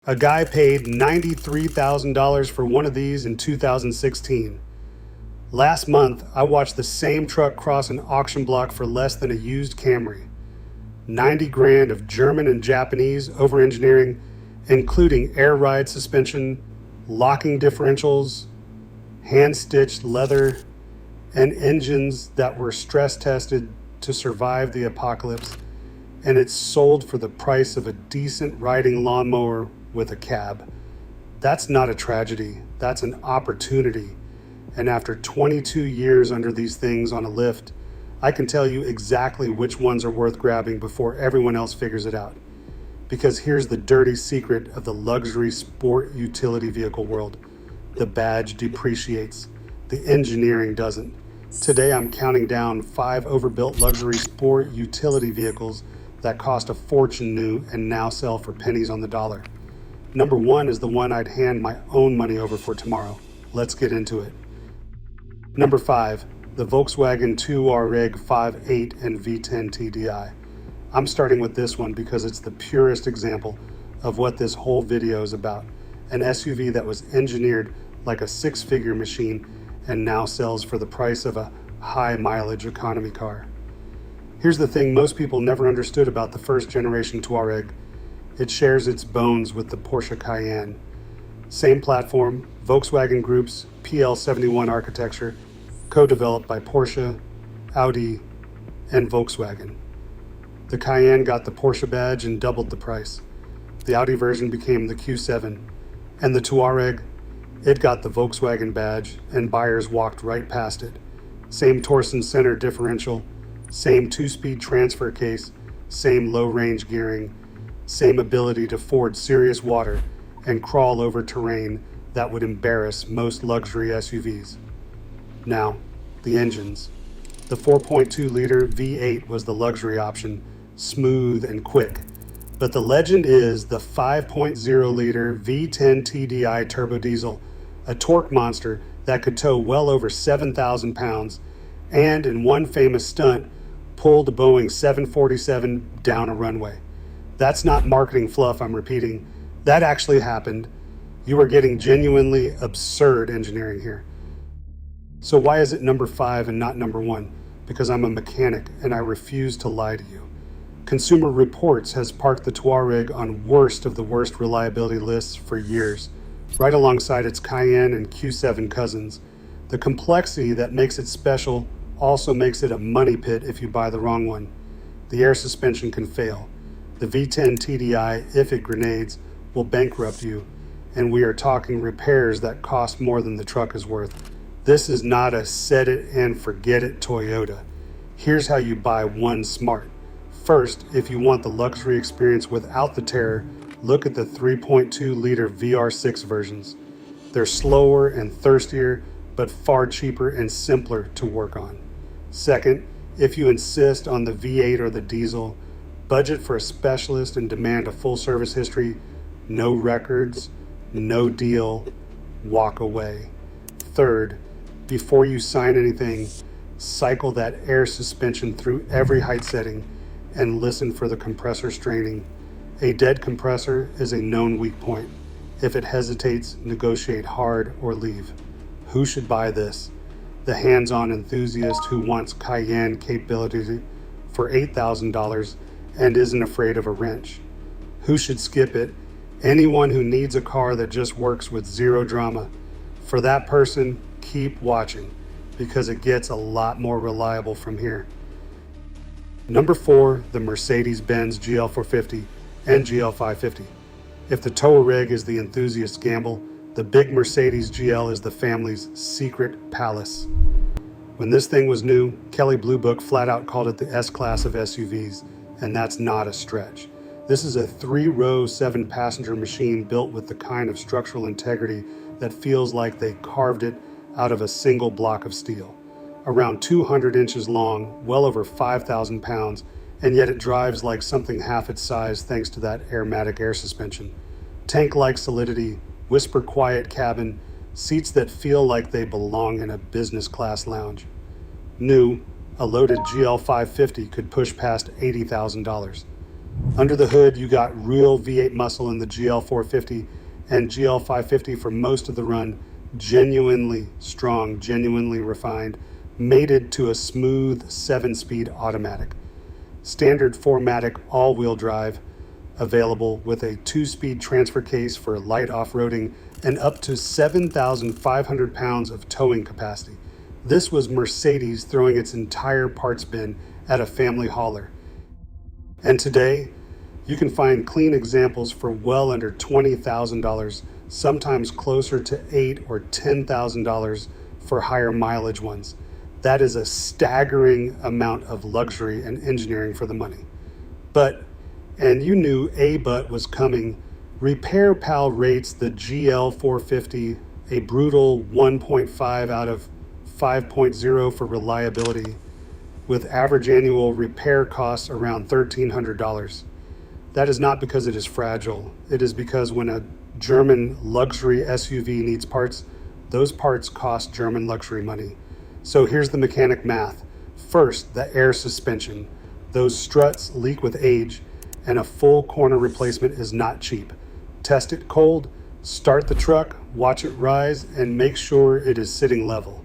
A guy paid $93,000 for one of these in 2016. Last month, I watched the same truck cross an auction block for less than a used Camry. 90 grand of German and Japanese over-engineering, including air ride suspension, locking differentials, hand-stitched leather, and engines that were stress-tested to survive the apocalypse, and it's sold for the price of a decent riding lawnmower with a cab. That's not a tragedy, that's an opportunity. And after 22 years under these things on a lift, I can tell you exactly which ones are worth grabbing before everyone else figures it out. Because here's the dirty secret of the luxury sport utility vehicle world. The badge depreciates. The engineering doesn't. Today I'm counting down 5 overbuilt luxury sport utility vehicles that cost a fortune new and now sell for pennies on the dollar. Number 1 is the one I'd hand my own money over for tomorrow. Let's get into it. Number 5, the Volkswagen Touareg 5.8 and V10 TDI. I'm starting with this one because it's the purest example of what this whole video is about. An SUV that was engineered like a 6-figure machine and now sells for the price of a high mileage economy car. Here's the thing most people never understood about the first generation Touareg. It shares its bones with the Porsche Cayenne. Same platform, Volkswagen Group's PL71 architecture, co-developed by Porsche, Audi, and Volkswagen. The Cayenne got the Porsche badge and doubled the price. The Audi version became the Q7, and the Touareg, it got the Volkswagen badge and buyers walked right past it. Same Torsen center differential, same 2-speed transfer case, same low-range gearing, same ability to ford serious water and crawl over terrain that would embarrass most luxury SUVs. Now, the engines. The 4.2-liter V8 was the luxury option, smooth and quick. But the legend is the 5.0-liter V10 TDI turbo diesel, a torque monster that could tow well over 7,000 pounds, and in one famous stunt, pulled a Boeing 747 down a runway. That's not marketing fluff, I'm repeating. That actually happened. You are getting genuinely absurd engineering here. So why is it number 5 and not number 1? Because I'm a mechanic and I refuse to lie to you. Consumer Reports has parked the Touareg on worst of the worst reliability lists for years, right alongside its Cayenne and Q7 cousins. The complexity that makes it special also makes it a money pit if you buy the wrong one. The air suspension can fail. The V10 TDI, if it grenades, will bankrupt you, and we are talking repairs that cost more than the truck is worth. This is not a set it and forget it Toyota. Here's how you buy one smart. First, if you want the luxury experience without the terror, look at the 3.2-liter VR6 versions. They're slower and thirstier, but far cheaper and simpler to work on. Second, if you insist on the V8 or the diesel, budget for a specialist and demand a full service history, no records, no deal, walk away. Third, before you sign anything, cycle that air suspension through every height setting and listen for the compressor straining. A dead compressor is a known weak point. If it hesitates, negotiate hard or leave. Who should buy this? The hands-on enthusiast who wants Cayenne capability for $8,000 and isn't afraid of a wrench. Who should skip it? Anyone who needs a car that just works with zero drama. For that person, keep watching, because it gets a lot more reliable from here. Number 4, the Mercedes-Benz GL450 and GL550. If the Touareg is the enthusiast's gamble, the big Mercedes GL is the family's secret palace. When this thing was new, Kelley Blue Book flat out called it the S-Class of SUVs, and that's not a stretch. This is a 3-row, 7-passenger machine built with the kind of structural integrity that feels like they carved it out of a single block of steel. Around 200 inches long, well over 5,000 pounds, and yet it drives like something half its size thanks to that aromatic air suspension. Tank-like solidity, whisper-quiet cabin, seats that feel like they belong in a business-class lounge. New, a loaded GL550 could push past $80,000. Under the hood, you got real V8 muscle in the GL450 and GL550 for most of the run, genuinely strong, genuinely refined, mated to a smooth 7-speed automatic. Standard 4MATIC all-wheel drive, available with a 2-speed transfer case for light off-roading and up to 7,500 pounds of towing capacity. This was Mercedes throwing its entire parts bin at a family hauler. And today, you can find clean examples for well under $20,000, sometimes closer to $8,000 or $10,000 for higher mileage ones. That is a staggering amount of luxury and engineering for the money. But, and you knew but was coming, Repair Pal rates the GL450 a brutal 1.5 out of 5.0 for reliability, with average annual repair costs around $1,300. That is not because it is fragile. It is because when a German luxury SUV needs parts, those parts cost German luxury money. So here's the mechanic math. First, the air suspension. Those struts leak with age, and a full corner replacement is not cheap. Test it cold, start the truck, watch it rise, and make sure it is sitting level.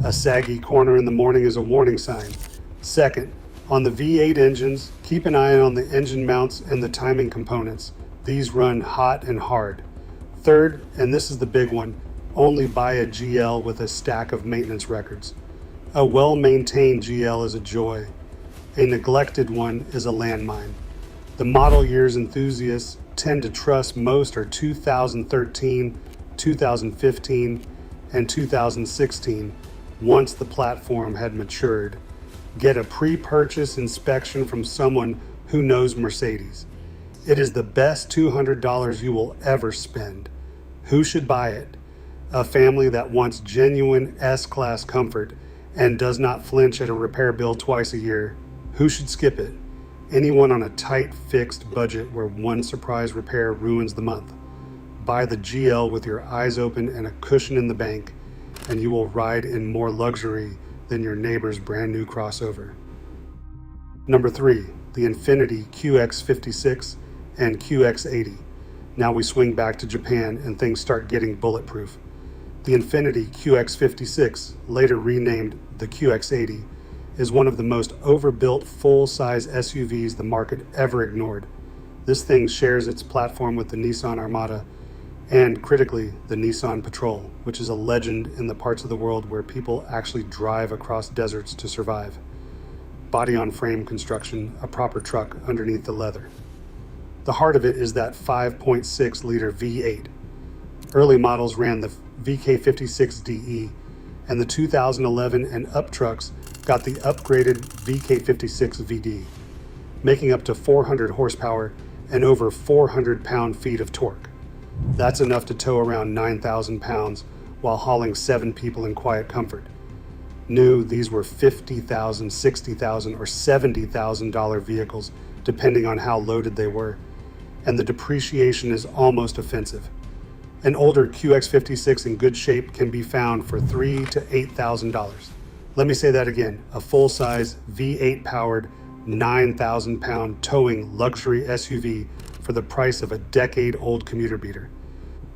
A saggy corner in the morning is a warning sign. Second, on the V8 engines, keep an eye on the engine mounts and the timing components. These run hot and hard. Third, and this is the big one, only buy a GL with a stack of maintenance records. A well-maintained GL is a joy. A neglected one is a landmine. The model years enthusiasts tend to trust most are 2013, 2015, and 2016, once the platform had matured. Get a pre-purchase inspection from someone who knows Mercedes. It is the best $200 you will ever spend. Who should buy it? A family that wants genuine S-Class comfort and does not flinch at a repair bill twice a year. Who should skip it? Anyone on a tight, fixed budget where one surprise repair ruins the month. Buy the GL with your eyes open and a cushion in the bank, and you will ride in more luxury than your neighbor's brand new crossover. Number 3, the Infiniti QX56 and QX80. Now we swing back to Japan and things start getting bulletproof. The Infiniti QX56, later renamed the QX80, is one of the most overbuilt full-size SUVs the market ever ignored. This thing shares its platform with the Nissan Armada and, critically, the Nissan Patrol, which is a legend in the parts of the world where people actually drive across deserts to survive. Body-on-frame construction, a proper truck underneath the leather. The heart of it is that 5.6-liter V8. Early models ran the VK56DE, and the 2011 and up trucks got the upgraded VK56VD, making up to 400 horsepower and over 400 pound-feet of torque. That's enough to tow around 9,000 pounds while hauling 7 people in quiet comfort. New, these were $50,000, $60,000, or $70,000 vehicles, depending on how loaded they were, and the depreciation is almost offensive. An older QX56 in good shape can be found for $3,000 to $8,000. Let me say that again, a full-size V8-powered 9,000-pound towing luxury SUV for the price of a decade-old commuter beater.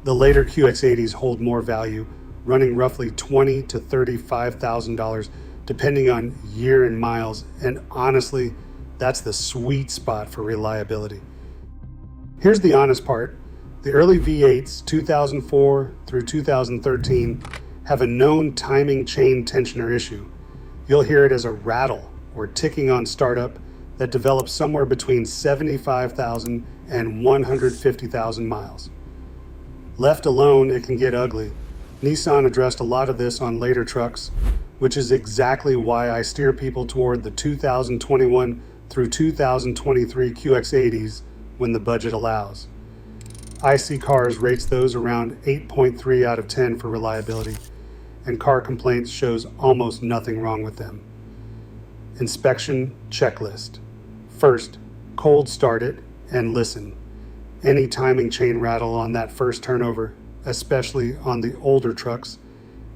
The later QX80s hold more value, running roughly $20,000 to $35,000 depending on year and miles, and honestly, that's the sweet spot for reliability. Here's the honest part. The early V8s, 2004 through 2013, have a known timing chain tensioner issue. You'll hear it as a rattle or ticking on startup that develops somewhere between 75,000 and 150,000 miles. Left alone, it can get ugly. Nissan addressed a lot of this on later trucks, which is exactly why I steer people toward the 2021 through 2023 QX80s when the budget allows. IC Cars rates those around 8.3 out of 10 for reliability, and Car Complaints shows almost nothing wrong with them. Inspection checklist. First, cold start it and listen. Any timing chain rattle on that first turnover, especially on the older trucks,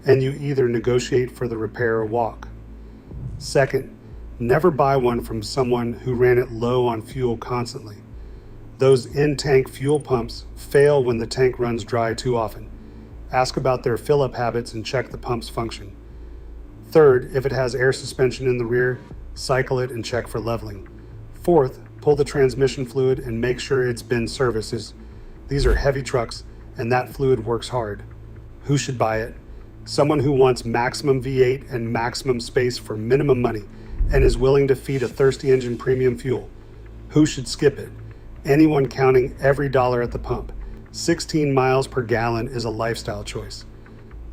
and you either negotiate for the repair or walk. Second, Never buy one from someone who ran it low on fuel constantly. Those in-tank fuel pumps fail when the tank runs dry too often. Ask about their fill-up habits and check the pump's function. Third, if it has air suspension in the rear, cycle it and check for leveling. Fourth, pull the transmission fluid and make sure it's been serviced. These are heavy trucks and that fluid works hard. Who should buy it? Someone who wants maximum V8 and maximum space for minimum money and is willing to feed a thirsty engine premium fuel. Who should skip it? Anyone counting every dollar at the pump. 16 miles per gallon is a lifestyle choice.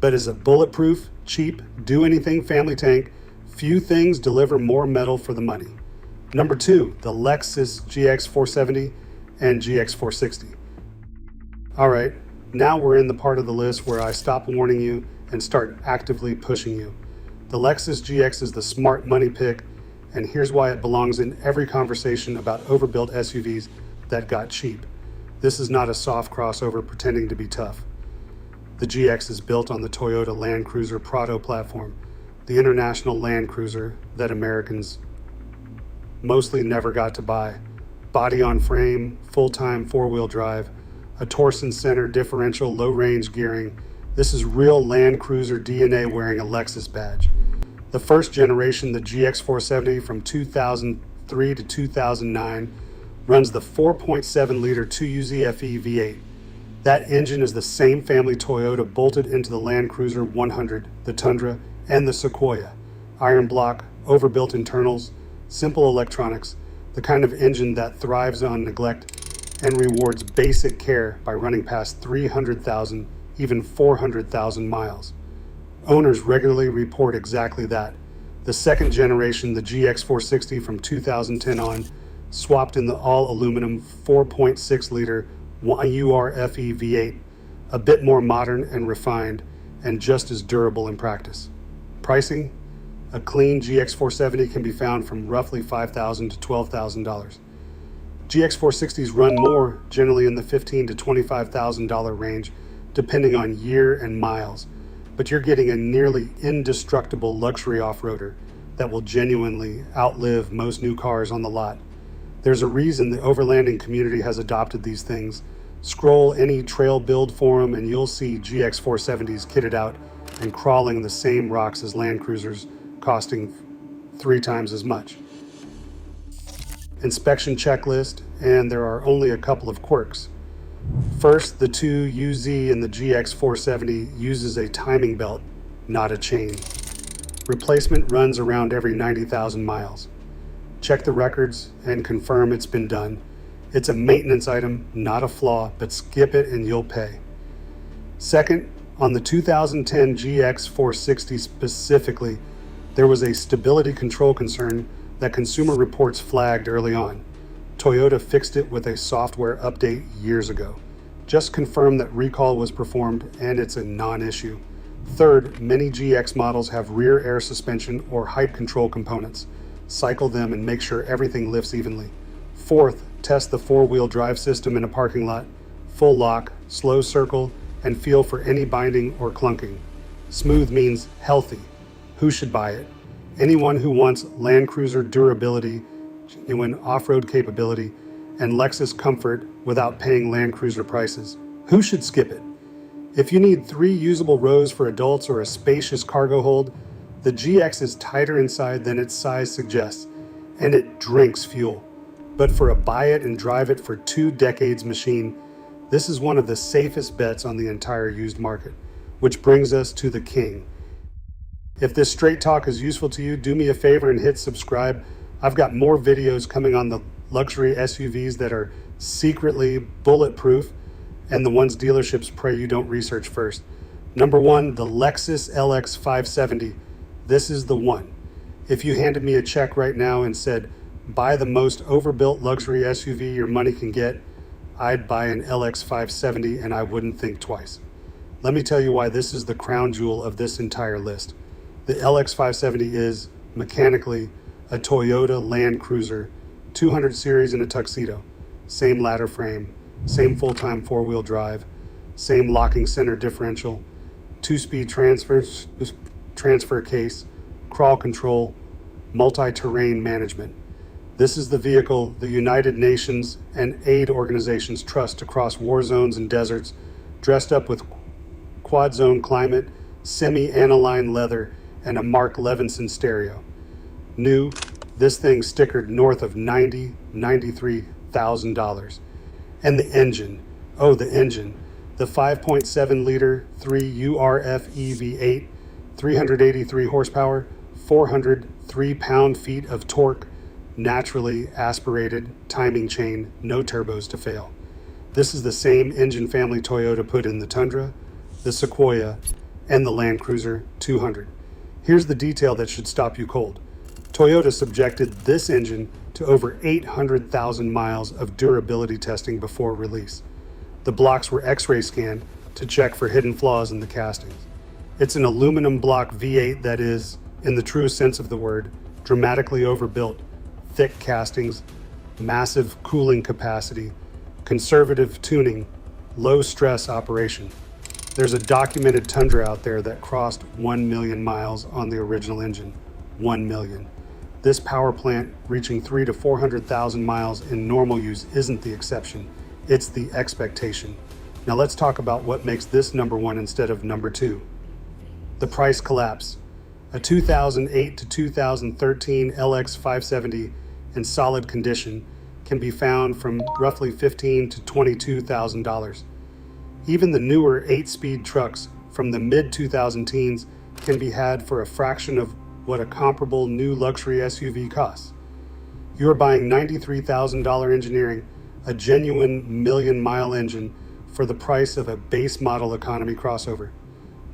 But is it bulletproof, cheap, do anything family tank? Few things deliver more metal for the money. Number 2, the Lexus GX 470 and GX 460. All right, now we're in the part of the list where I stop warning you and start actively pushing you. The Lexus GX is the smart money pick, and here's why it belongs in every conversation about overbuilt SUVs that got cheap. This is not a soft crossover pretending to be tough. The GX is built on the Toyota Land Cruiser Prado platform, the international Land Cruiser that Americans mostly never got to buy. Body on frame, full-time four-wheel drive, a torsion center differential, low-range gearing. This is real Land Cruiser DNA wearing a Lexus badge. The first generation, the GX 470 from 2003 to 2009, runs the 4.7-liter 2UZ-FE V8. That engine is the same family Toyota bolted into the Land Cruiser 100, the Tundra, and the Sequoia. Iron block, overbuilt internals, simple electronics, the kind of engine that thrives on neglect and rewards basic care by running past 300,000, even 400,000 miles. Owners regularly report exactly that. The second generation, the GX 460 from 2010 on, swapped in the all-aluminum 4.6-liter YUR-FE V8, a bit more modern and refined, and just as durable in practice. Pricing? A clean GX 470 can be found from roughly $5,000 to $12,000. GX 460s run more, generally in the $15,000 to $25,000 range, depending on year and miles, but you're getting a nearly indestructible luxury off-roader that will genuinely outlive most new cars on the lot. There's a reason the overlanding community has adopted these things. Scroll any trail build forum and you'll see GX 470s kitted out and crawling the same rocks as Land Cruisers, costing 3 times as much. Inspection checklist, and there are only a couple of quirks. First, the 2UZ in the GX 470 uses a timing belt, not a chain. Replacement runs around every 90,000 miles. Check the records and confirm it's been done. It's a maintenance item, not a flaw, but skip it and you'll pay. Second, on the 2010 GX 460 specifically, there was a stability control concern that Consumer Reports flagged early on. Toyota fixed it with a software update years ago. Just confirm that recall was performed and it's a non-issue. Third, many GX models have rear air suspension or height control components. Cycle them and make sure everything lifts evenly. Fourth, test the four-wheel drive system in a parking lot. Full lock, slow circle, and feel for any binding or clunking. Smooth means healthy. Who should buy it? Anyone who wants Land Cruiser durability, genuine off-road capability, and Lexus comfort without paying Land Cruiser prices. Who should skip it? If you need 3 usable rows for adults or a spacious cargo hold, the GX is tighter inside than its size suggests, and it drinks fuel. But for a buy it and drive it for 2 decades machine, this is one of the safest bets on the entire used market, which brings us to the king. If this straight talk is useful to you, do me a favor and hit subscribe. I've got more videos coming on the luxury SUVs that are secretly bulletproof and the ones dealerships pray you don't research first. Number 1, the Lexus LX 570. This is the one. If you handed me a check right now and said, buy the most overbuilt luxury SUV your money can get, I'd buy an LX 570 and I wouldn't think twice. Let me tell you why this is the crown jewel of this entire list. The LX 570 is, mechanically, a Toyota Land Cruiser, 200 series in a tuxedo. Same ladder frame, same full-time four-wheel drive, same locking center differential, 2-speed transfer case, crawl control, multi-terrain management. This is the vehicle the United Nations and aid organizations trust to cross war zones and deserts, dressed up with quad-zone climate, semi-aniline leather, and a Mark Levinson stereo. New, this thing stickered north of $93,000. And the engine, the engine. The 5.7-liter 3 URFE V8, 383 horsepower, 403 pound-feet of torque, naturally aspirated, timing chain, no turbos to fail. This is the same engine family Toyota put in the Tundra, the Sequoia, and the Land Cruiser 200. Here's the detail that should stop you cold. Toyota subjected this engine to over 800,000 miles of durability testing before release. The blocks were X-ray scanned to check for hidden flaws in the castings. It's an aluminum block V8 that is, in the truest sense of the word, dramatically overbuilt. Thick castings, massive cooling capacity, conservative tuning, low stress operation. There's a documented Tundra out there that crossed 1 million miles on the original engine. 1 million. This power plant reaching 300,000 to 400,000 miles in normal use isn't the exception. It's the expectation. Now let's talk about what makes this number one instead of number two. The price collapse. A 2008 to 2013 LX 570 in solid condition can be found from roughly $15,000 to $22,000. Even the newer 8-speed trucks from the mid-2010s can be had for a fraction of what a comparable new luxury SUV costs. You are buying $93,000 engineering, a genuine million-mile engine for the price of a base model economy crossover.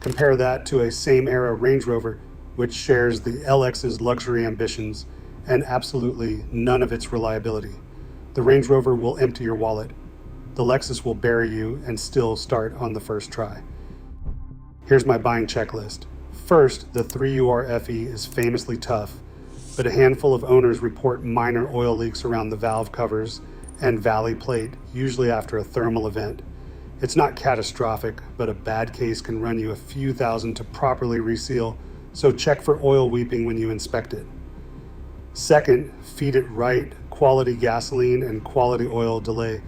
Compare that to a same-era Range Rover, which shares the LX's luxury ambitions and absolutely none of its reliability. The Range Rover will empty your wallet. The Lexus will bury you and still start on the first try. Here's my buying checklist. First, the 3UR-FE is famously tough, but a handful of owners report minor oil leaks around the valve covers and valley plate, usually after a thermal event. It's not catastrophic, but a bad case can run you a few thousand to properly reseal, so check for oil weeping when you inspect it. Second, feed it right, quality gasoline and quality oil delay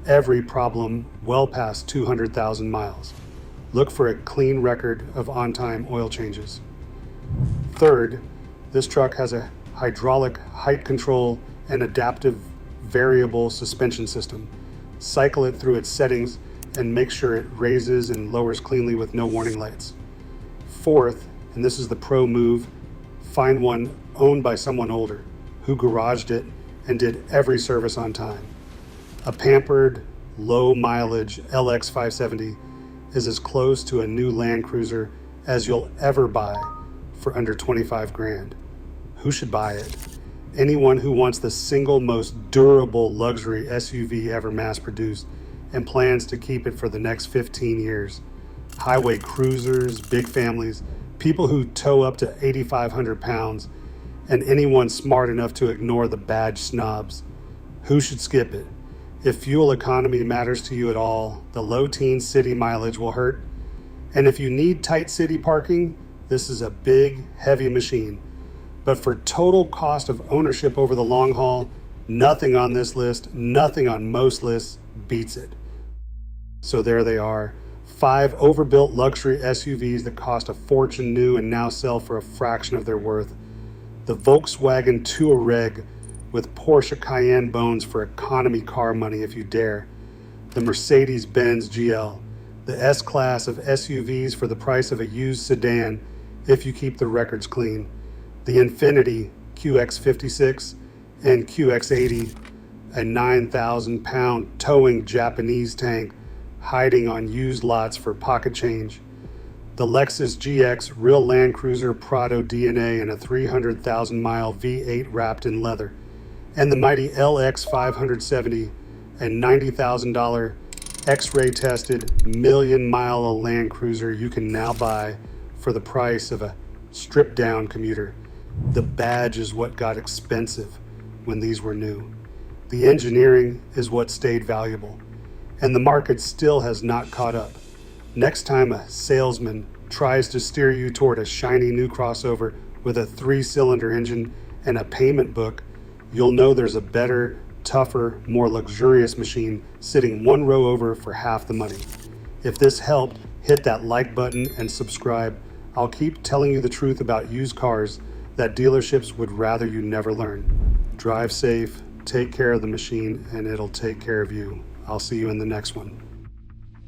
every problem well past 200,000 miles. Look for a clean record of on-time oil changes. Third, this truck has a hydraulic height control and adaptive variable suspension system. Cycle it through its settings and make sure it raises and lowers cleanly with no warning lights. Fourth, and this is the pro move, find one owned by someone older who garaged it and did every service on time. A pampered, low mileage LX 570 is as close to a new Land Cruiser as you'll ever buy for under 25 grand. Who should buy it? Anyone who wants the single most durable luxury SUV ever mass-produced and plans to keep it for the next 15 years. Highway cruisers, big families, people who tow up to 8,500 pounds, and anyone smart enough to ignore the badge snobs. Who should skip it? If fuel economy matters to you at all, the low teen city mileage will hurt. And if you need tight city parking, this is a big, heavy machine. But for total cost of ownership over the long haul, nothing on this list, nothing on most lists beats it. So there they are, 5 overbuilt luxury SUVs that cost a fortune new and now sell for a fraction of their worth. The Volkswagen Touareg with Porsche Cayenne bones for economy car money if you dare. The Mercedes-Benz GL, the S-Class of SUVs for the price of a used sedan if you keep the records clean. The Infiniti QX56 and QX80, a 9,000-pound towing Japanese tank hiding on used lots for pocket change. The Lexus GX real Land Cruiser Prado DNA and a 300,000-mile V8 wrapped in leather. And the mighty LX 570, a $90,000 X-ray tested million-mile Land Cruiser you can now buy for the price of a stripped-down commuter. The badge is what got expensive when these were new. The engineering is what stayed valuable. And the market still has not caught up. Next time a salesman tries to steer you toward a shiny new crossover with a 3-cylinder engine and a payment book, you'll know there's a better, tougher, more luxurious machine sitting one row over for half the money. If this helped, hit that like button and subscribe. I'll keep telling you the truth about used cars that dealerships would rather you never learn. Drive safe, take care of the machine, and it'll take care of you. I'll see you in the next one.